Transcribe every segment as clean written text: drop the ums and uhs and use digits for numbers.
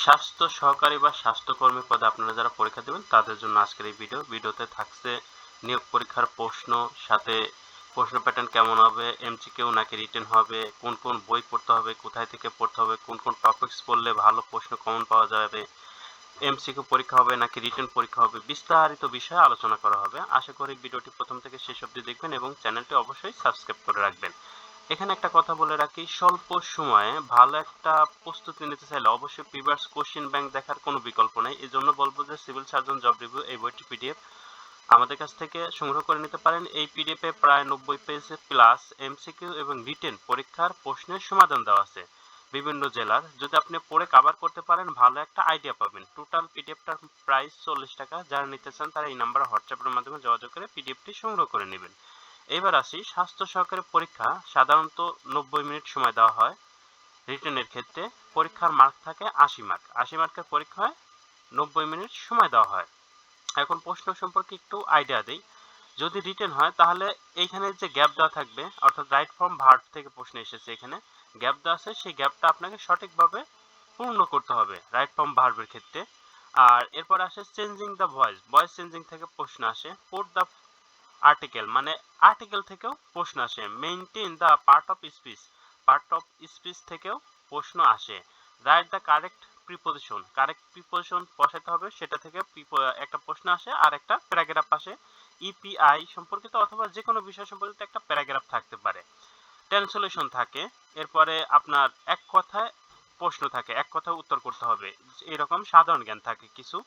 স্বাস্থ্য সহকারী বা স্বাস্থ্যকর্মী পদে আপনারা যারা পরীক্ষা দেবেন তাদের জন্য আজকের এই ভিডিওতে থাকছে নিয়োগ পরীক্ষার প্রশ্ন, সাথে প্রশ্ন প্যাটার্ন কেমন হবে, এমসিকিউ নাকি রিটেন হবে, কোন কোন বই পড়তে হবে, কোথায় থেকে পড়তে হবে, কোন কোন টপিকস পড়লে ভালো প্রশ্ন কমন পাওয়া যাবে, এমসিকিউ পরীক্ষা হবে নাকি রিটেন পরীক্ষা হবে, বিস্তারিত বিষয়ে আলোচনা করা হবে। আশা করি ভিডিওটি প্রথম থেকে শেষ অবধি দেখবেন এবং চ্যানেলটি অবশ্যই সাবস্ক্রাইব করে রাখবেন। এখানে একটা কথা বলে রাখি, স্বল্প সময়ে ভালো একটা প্রস্তুতি নিতে চাইলে অবশ্যই প্রিভিয়াস কোশ্চেন ব্যাংক দেখার কোনো বিকল্প নেই। এই জন্য বলবো যে সিভিল সার্জন জব রিভিউ এই বইটি পিডিএফ আমাদের কাছ থেকে সংগ্রহ করে নিতে পারেন। এই পিডিএফে প্রায় 90 পেজ প্লাস এমসিকিউ এবং রিটেন পরীক্ষার প্রশ্নের সমাধান দেওয়া আছে বিভিন্ন জেলার। যদি আপনি পড়ে কভার করতে পারেন ভালো একটা আইডিয়া পাবেন। টোটাল পিডিএফটার প্রাইস 40 টাকা। যারা নিতে চান তারা এই নাম্বারে হোয়াটসঅ্যাপের মাধ্যমে যোগাযোগ করে পিডিএফটি সংগ্রহ করে নেবেন। এবার আসি, স্বাস্থ্য সহকারী পরীক্ষা সাধারণত 90 মিনিট সময় দেওয়া হয়। রিটেনের ক্ষেত্রে পরীক্ষার মার্ক থাকে 80 মার্ক। 80 মার্কের পরীক্ষায় 90 মিনিট সময় দেওয়া হয়। এখন প্রশ্ন সম্পর্কে একটু আইডিয়া দেই। যদি রিটেন হয় তাহলে এইখানে যে গ্যাপ দেওয়া থাকবে, অর্থাৎ রাইট ফ্রম ভার্ব থেকে প্রশ্ন এসেছে, এখানে গ্যাপ দেওয়া আছে, সেই গ্যাপটা আপনাকে সঠিকভাবে পূর্ণ করতে হবে রাইট ফ্রম ভার্বের ক্ষেত্রে। আর এরপর আসে changing the voice, voice changing থেকে প্রশ্ন আসে। পুট দ্য আর্টিকেল, মানে আর্টিকেল থেকেও প্রশ্ন আসে। Maintain the part of speech, part of speech থেকেও প্রশ্ন আসে। Write the correct preposition, correct preposition বসাতে হবে, সেটা থেকে একটা প্রশ্ন আসে। আর একটা প্যারাগ্রাফ আসে ইপিআই সম্পর্কিত অথবা যে কোনো বিষয় সম্পর্কিত একটা প্যারাগ্রাফ থাকতে পারে। ট্রান্সলেশন থাকে। এরপরে আপনার এক কথায় প্রশ্ন থাকে, এক কথায় উত্তর করতে হবে, এরকম সাধারণ জ্ঞান থাকে কিছু।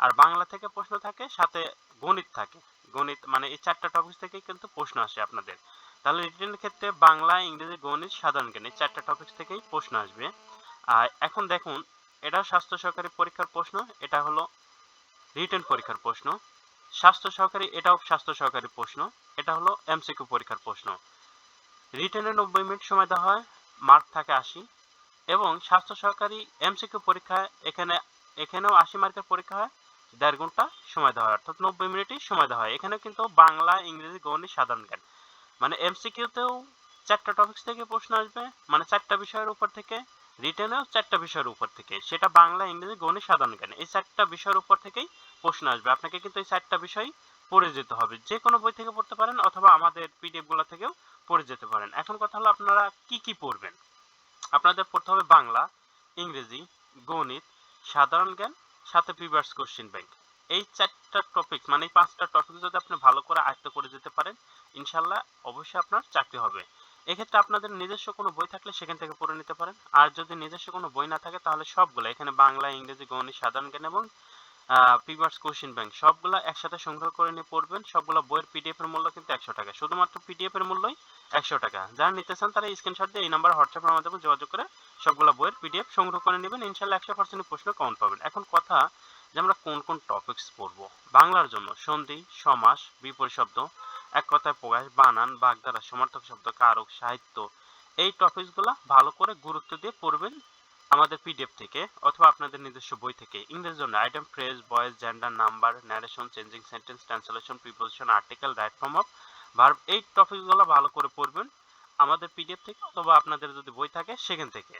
আর বাংলা থেকে প্রশ্ন থাকে, সাথে গণিত থাকে। গণিত মানে এই চারটা টপিক থেকেই কিন্তু প্রশ্ন আসে আপনাদের। তাহলে রিটেনের ক্ষেত্রে বাংলা, ইংরেজি, গণিত, সাধারণ জ্ঞান এই চারটা টপিক থেকেই প্রশ্ন আসবে। আর এখন দেখুন, এটা স্বাস্থ্য সহকারী পরীক্ষার প্রশ্ন, এটা হলো রিটেন পরীক্ষার প্রশ্ন। স্বাস্থ্য সহকারী, এটাও স্বাস্থ্য সহকারী প্রশ্ন, এটা হলো এমসিকিউ পরীক্ষার প্রশ্ন। রিটেনে 90 মিনিট সময় দেওয়া হয়, মার্ক থাকে 80। এবং স্বাস্থ্য সহকারী এমসিকিউ পরীক্ষায় এখানেও 80 মার্কের পরীক্ষা হয়, 1.5 ঘন্টা সময় দেওয়া হয়, অর্থাৎ 90 মিনিটই সময় দেওয়া হয়। এখানে কিন্তু বাংলা, ইংরেজি, গণিত, সাধারণ জ্ঞান, মানে এমসিকিউতেও চারটা টপিক্স থেকে প্রশ্ন আসবে, মানে চারটা বিষয়ের উপর থেকে। রিটেনেও চারটা বিষয়ের উপর থেকে, সেটা বাংলা, ইংরেজি, গণিত, সাধারণ জ্ঞান, এই চারটা বিষয়ের উপর থেকেই প্রশ্ন আসবে। আপনাকে কিন্তু এই চারটা বিষয় পড়ে যেতে হবে, যে কোনো বই থেকে পড়তে পারেন অথবা আমাদের পিডিএফ গুলো থেকেও পড়ে যেতে পারেন। এখন কথা হলো আপনারা কি কি পড়বেন। আপনাদের পড়তে হবে বাংলা, ইংরেজি, গণিত, সাধারণ জ্ঞান, সাথে প্রিভিয়াস কোশ্চেন ব্যাংক। এই চারটা টপিক, মানে এই পাঁচটা টপিক যদি আপনি ভালো করে আয়ত্ত করে যেতে পারেন, ইনশাল্লাহ অবশ্যই আপনার চাকরি হবে। এক্ষেত্রে আপনাদের নিজস্ব কোনো বই থাকলে সেখান থেকে পড়ে নিতে পারেন। আর যদি নিজস্ব কোনো বই না থাকে তাহলে সবগুলো এখানে বাংলা, ইংরেজি, গণিত, সাধারণ জ্ঞান এবং প্রিভিয়াস কোশ্চেন ব্যাংক সবগুলা একসাথে সংগ্রহ করে নিয়ে পড়বেন। সবগুলা বইয়ের পিডিএফ এর মূল্য কিন্তু 100 টাকা, শুধুমাত্র পিডিএফ এর মূল্যই 100 টাকা। যারা নিতে চান তারা স্ক্রিনশট দিয়ে এই নাম্বার হোয়াটসঅ্যাপের মাধ্যমে যোগাযোগ করে সবগুলা বইয়ের পিডিএফ সংগ্রহ করে নেবেন। ইনশাআল্লাহ 100% প্রশ্ন কমন পাবেন। এখন কথা যে আমরা কোন কোন টপিকস পড়বো। বাংলার জন্য সন্ধি, সমাস, বিপরীত শব্দ, এক কথায় প্রকাশ, বানান, বাগধারা, সমার্থক শব্দ, কারক, সাহিত্য, এই টপিকসগুলো ভালো করে গুরুত্ব দিয়ে পড়বেন আমাদের পিডিএফ থেকে অথবা আপনাদের নিজস্ব বই থেকে। ইংরেজির জন্য item, phrase, voice, gender, number, narration, changing sentence, translation, preposition, article, right form of verb, এই টপিকগুলো ভালো করে পড়বেন আমাদের পিডিএফ থেকে অথবা আপনাদের যদি বই থাকে সেখান থেকে।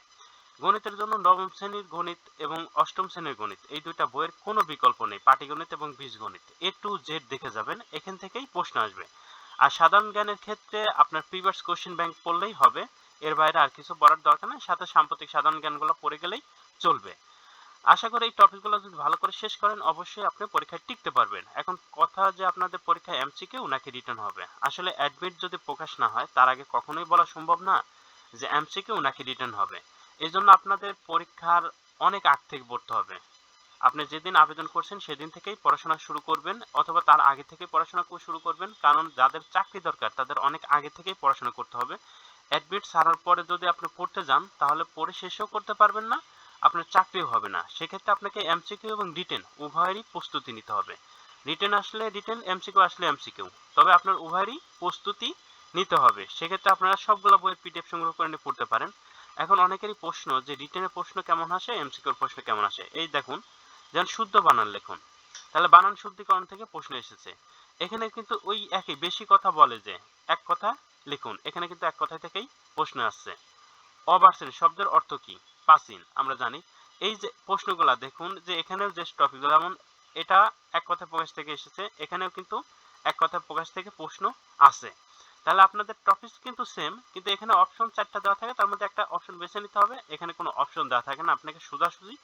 গণিতের জন্য নবম শ্রেণীর গণিত এবং অষ্টম শ্রেণীর গণিত, এই দুইটা বইয়ের কোনো বিকল্প নেই। পাটিগণিত এবং বীজগণিত এ টু জেড দেখে যাবেন, এখান থেকেই প্রশ্ন আসবে। আর সাধারণ জ্ঞানের ক্ষেত্রে আপনার প্রিভিয়াস কোশ্চেন ব্যাংক পড়লেই হবে, এর বাইরে আর কিছু পড়ার দরকার নেই। সাথে সাম্প্রতিক সাধারণ জ্ঞানগুলো পড়ে গেলেই চলবে। আশা করি এই টপিকগুলো যদি ভালো করে শেষ করেন অবশ্যই আপনি পরীক্ষায় টিকতে পারবেন। এখন কথা যে আপনাদের পরীক্ষায় এমসিকিউ নাকি রিটার্ন হবে। আসলে অ্যাডমিট যদি প্রকাশ না হয় তার আগে কখনোই বলা সম্ভব না যে এমসিকিউ নাকি রিটার্ন হবে। এই জন্য আপনাদের পরীক্ষার অনেক আগ থেকে পড়তে হবে। আপনি যেদিন আবেদন করছেন সেদিন থেকেই পড়াশোনা শুরু করবেন অথবা তার আগে থেকে পড়াশোনা শুরু করবেন, কারণ যাদের চাকরি দরকার তাদের অনেক আগে থেকেই পড়াশোনা করতে হবে। অ্যাডমিট ছাড়ার পরে যদি আপনি পড়তে যান তাহলে পড়ে শেষও করতে পারবেন না, আপনার চাকরিও হবে না। সেক্ষেত্রে আপনাকে এমসিকিউ এবং রিটেন উভয়েরই প্রস্তুতি নিতে হবে। রিটেন আসলে রিটেন, এমসিকিউ আসলে এমসিকিউ, তবে আপনার উভয়েরই প্রস্তুতি নিতে হবে। সেক্ষেত্রে আপনারা সবগুলো বইয়ের পিডিএফ সংগ্রহ করে নিয়ে পড়তে পারেন। এখন অনেকেরই প্রশ্ন যে রিটেনের প্রশ্ন কেমন আসে, এমসিকিউর প্রশ্ন কেমন আসে। এই দেখুন, যেমন শুদ্ধ বানান লিখুন, তাহলে বানান শুদ্ধিকরণ থেকে প্রশ্ন এসেছে। এখানে কিন্তু ওই একই বেশি কথা বলে যে এক কথা লিখুন, এখানে কিন্তু এক কথা থেকেই প্রশ্ন আসছে। অবার্সেন শব্দের অর্থ কি? প্রাচীন, আমরা জানি। এই যে প্রশ্নগুলা দেখুন যে এখানেও যে টপিকগুলো, যেমন এটা এক কথা প্রকাশ থেকে এসেছে, এখানেও কিন্তু এক কথা প্রকাশ থেকে প্রশ্ন আছে। তাহলে আপনাদের টপিক কিন্তু সেম, কিন্তু এখানে অপশন 4টা দেওয়া থাকে, তার মধ্যে একটা অপশন বেছে নিতে হবে। এখানে কোনো অপশন দেওয়া থাকে না, আপনাকে সোজাসুজি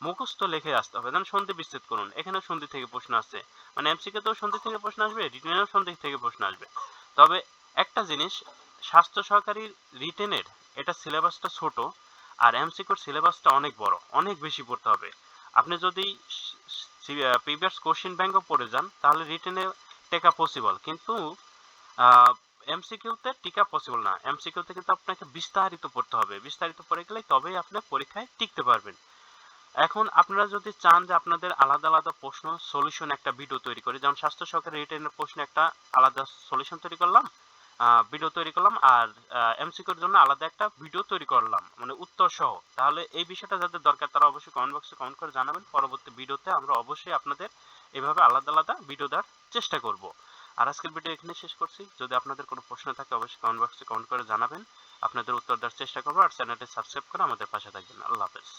মুখস্থ লিখে আসতে হবে। যেমন সন্ধি বিচ্ছেদ করুন, এখানেও সন্ধি থেকে প্রশ্ন আছে, মানে এমসিকিউ তেও সন্ধি থেকে প্রশ্ন আসবে, রিটেনেও সন্ধি থেকে প্রশ্ন আসবে। তবে একটা জিনিস, স্বাস্থ্য সহকারী রিটেনের এটা সিলেবাসটা ছোট, আর এমসিকিউর সিলেবাসটা অনেক বড়, অনেক বেশি পড়তে হবে। আপনি যদি প্রিভিয়াস কোশ্চেন ব্যাংকও পড়ে যান তাহলে রিটেনে টেকা পসিবল, কিন্তু এমসিকিউতে টিকা পসিবল না। এমসিকিউতে কিন্তু আপনাকে বিস্তারিত পড়তে হবে, বিস্তারিত পড়ে গেলে তবেই আপনি পরীক্ষায় টিকতে পারবেন। এখন আপনারা যদি চান যে আপনাদের আলাদা আলাদা প্রশ্ন সলিউশন একটা ভিডিও তৈরি করি, যেমন স্বাস্থ্য সহকারী রিটেনের প্রশ্ন একটা আলাদা সলিউশন তৈরি করলাম, ভিডিও তৈরি করলাম, আর এমসিকিউর জন্য আলাদা একটা ভিডিও তৈরি করলাম মানে উত্তর সহ, তাহলে এই বিষয়টা যাদের দরকার তারা অবশ্যই কমেন্ট বক্সে কমেন্ট করে জানাবেন। পরবর্তী ভিডিওতে আমরা অবশ্যই আপনাদের এভাবে আলাদা আলাদা ভিডিও দেওয়ার চেষ্টা করব। আর আজকের ভিডিও এখানে শেষ করছি। যদি আপনাদের কোনো প্রশ্ন থাকে অবশ্যই কমেন্ট বক্সে কমেন্ট করে জানাবেন, আপনাদের উত্তর দেওয়ার চেষ্টা করবো। আর চ্যানেলটি সাবস্ক্রাইব করে আমাদের পাশে থাকবেন। আল্লাহ হাফেজ।